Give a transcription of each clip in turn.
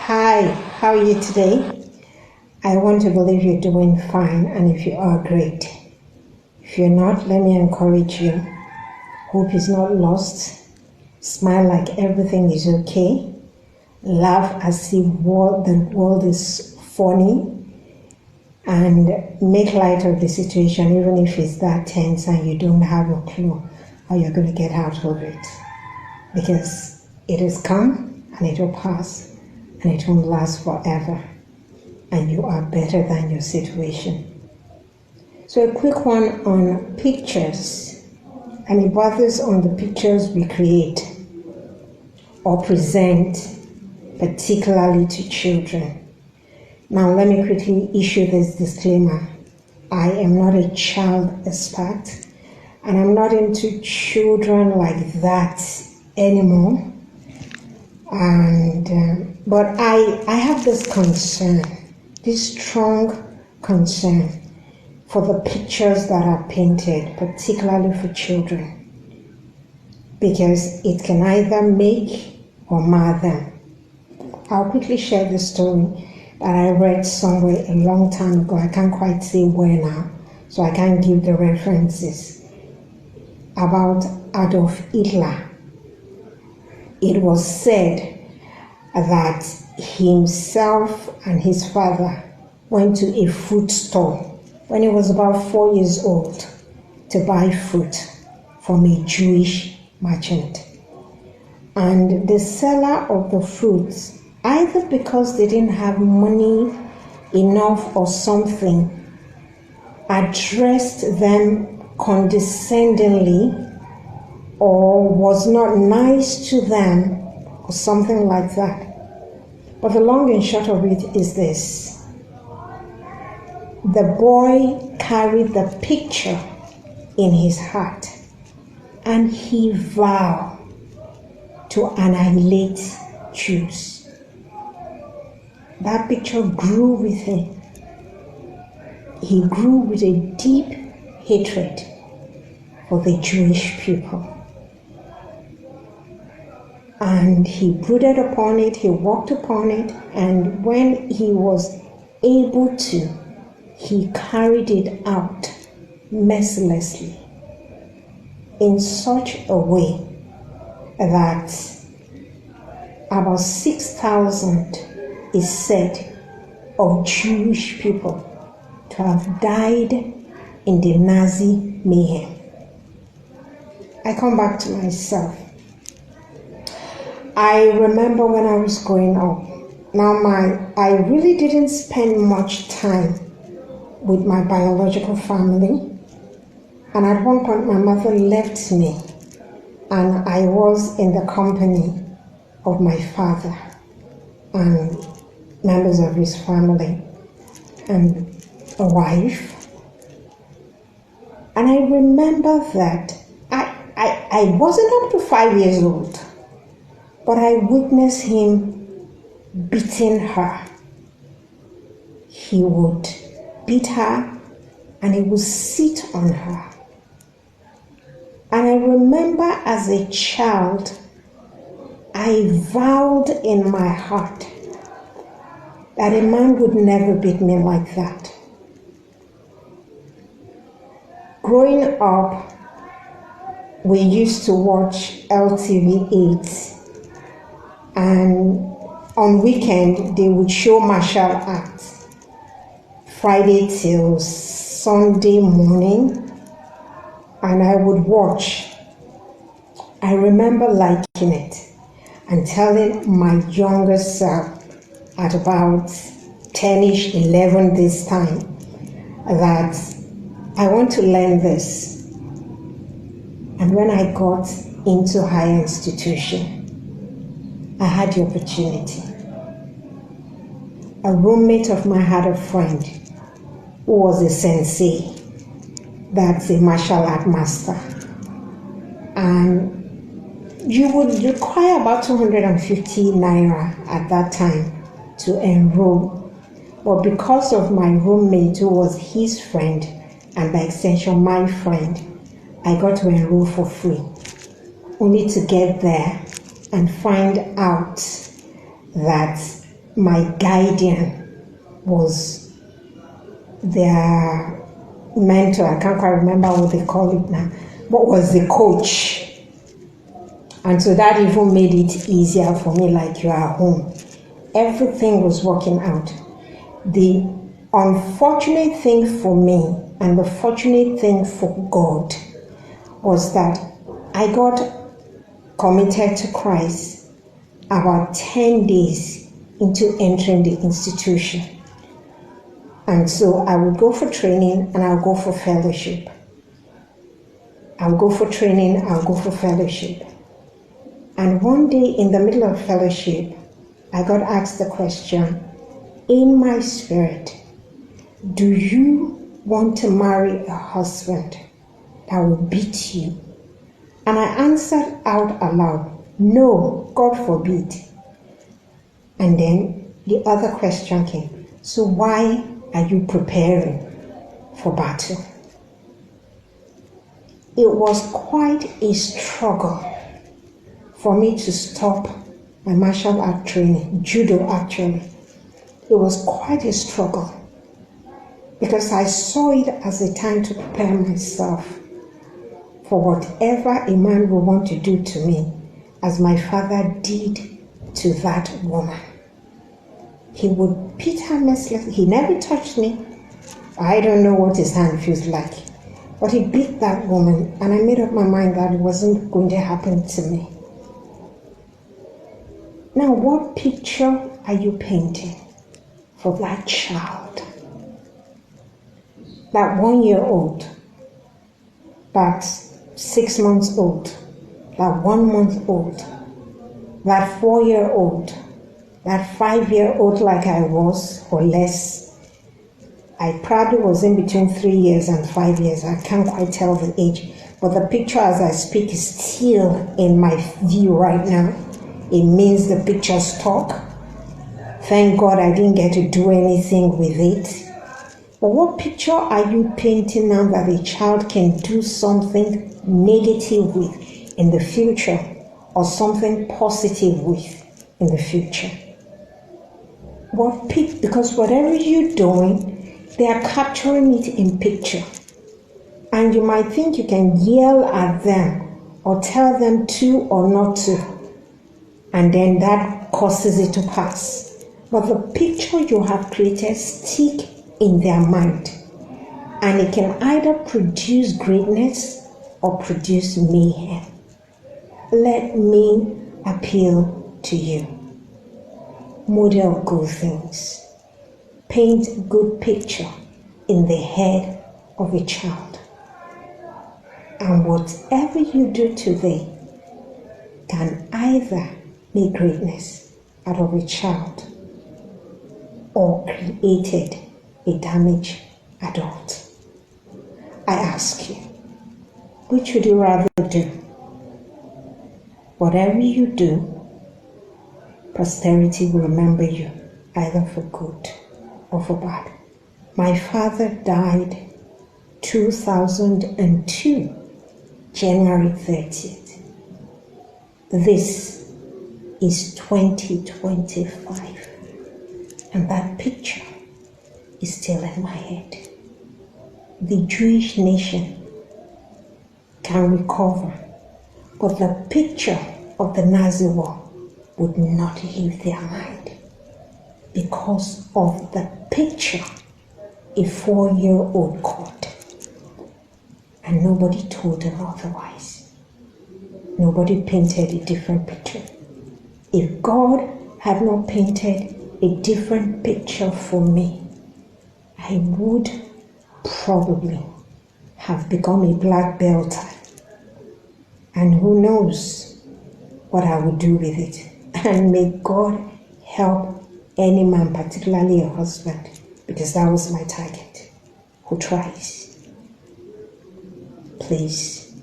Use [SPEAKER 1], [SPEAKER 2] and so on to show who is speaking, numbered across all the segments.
[SPEAKER 1] Hi, how are you today? I want to believe you're doing fine, and if you are, great. If you're not, let me encourage you. Hope is not lost. Smile like everything is okay. Laugh as if the world is funny. And make light of the situation, even if it's that tense and you don't have a clue how you're going to get out of it. Because it has come and it will pass. And it won't last forever. And you are better than your situation. So a quick one on pictures. And it bothers on the pictures we create or present, particularly to children. Now let me quickly issue this disclaimer. I am not a child expert, and I'm not into children like that anymore. But I have this concern, this strong concern for the pictures that are painted, particularly for children, because it can either make or mar them. I'll quickly share the story that I read somewhere a long time ago. I can't quite say where now, so I can't give the references, about Adolf Hitler. It was said that himself and his father went to a fruit store when he was about 4 years old to buy fruit from a Jewish merchant. And the seller of the fruits, either because they didn't have money enough or something, addressed them condescendingly or was not nice to them or something like that. But the long and short of it is this. The boy carried the picture in his heart and he vowed to annihilate Jews. That picture grew with him. He grew with a deep hatred for the Jewish people. And he brooded upon it, he worked upon it, and when he was able to, he carried it out mercilessly in such a way that about 6,000 is said of Jewish people to have died in the Nazi mayhem. I come back to myself. I remember when I was growing up. Now I really didn't spend much time with my biological family. And at one point my mother left me and I was in the company of my father and members of his family and a wife. And I remember that I wasn't up to 5 years old, but I witnessed him beating her. He would beat her and he would sit on her. And I remember as a child, I vowed in my heart that a man would never beat me like that. Growing up, we used to watch LTV 8. And on weekend, they would show martial arts, Friday till Sunday morning, and I would watch. I remember liking it and telling my younger self at about 10ish, 11 this time, that I want to learn this. And when I got into higher institution, I had the opportunity. A roommate of mine had a friend who was a sensei, that's a martial art master. And you would require about 250 naira at that time to enroll. But because of my roommate who was his friend, and by extension my friend, I got to enroll for free, only to get there and find out that my guardian was their mentor. I can't quite remember what they call it now, but was the coach. And so that even made it easier for me, like you are home. Everything was working out. The unfortunate thing for me and the fortunate thing for God was that I got committed to Christ about 10 days into entering the institution. And so I would go for training and I'll go for fellowship. I'll go for training, I'll go for fellowship. And one day in the middle of fellowship, I got asked the question, in my spirit, do you want to marry a husband that will beat you? And I answered out aloud, no, God forbid. And then the other question came, so why are you preparing for battle? It was quite a struggle for me to stop my martial art training, judo actually. It was quite a struggle because I saw it as a time to prepare myself for whatever a man will want to do to me, as my father did to that woman. He would beat her mercilessly. He never touched me. I don't know what his hand feels like. But he beat that woman, and I made up my mind that it wasn't going to happen to me. Now, what picture are you painting for that child? That 1-year-old, that 6 months old, that 1 month old, that 4-year-old, that 5-year-old like I was, or less. I probably was in between 3 years and 5 years. I can't quite tell the age. But the picture as I speak is still in my view right now. It means the picture stuck. Thank God I didn't get to do anything with it. But what picture are you painting now that a child can do something negative with in the future or something positive with in the future? Because whatever you're doing, they are capturing it in picture. And you might think you can yell at them or tell them to or not to. And then that causes it to pass. But the picture you have created stick in their mind. And it can either produce greatness or produce mayhem. Let me appeal to you. Model good things. Paint good picture in the head of a child. And whatever you do today can either make greatness out of a child or created a damaged adult. I ask you, which would you rather do? Whatever you do, posterity will remember you either for good or for bad. My father died 2002, January 30th. This is 2025, and that picture is still in my head. The Jewish nation can recover, but the picture of the Nazi war would not leave their mind because of the picture a 4-year-old caught. And nobody told them otherwise. Nobody painted a different picture. If God had not painted a different picture for me, I would probably have become a black belter. And who knows what I would do with it. And may God help any man, particularly a husband, because that was my target, who tries. Please,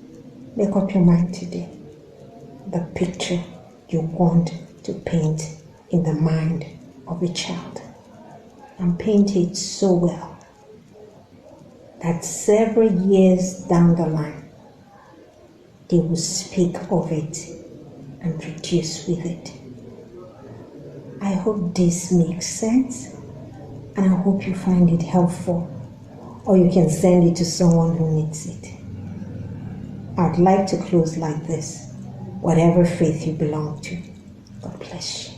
[SPEAKER 1] make up your mind today. The picture you want to paint in the mind of a child. And paint it so well that several years down the line, they will speak of it and produce with it. I hope this makes sense, and I hope you find it helpful, or you can send it to someone who needs it. I'd like to close like this. Whatever faith you belong to, God bless you.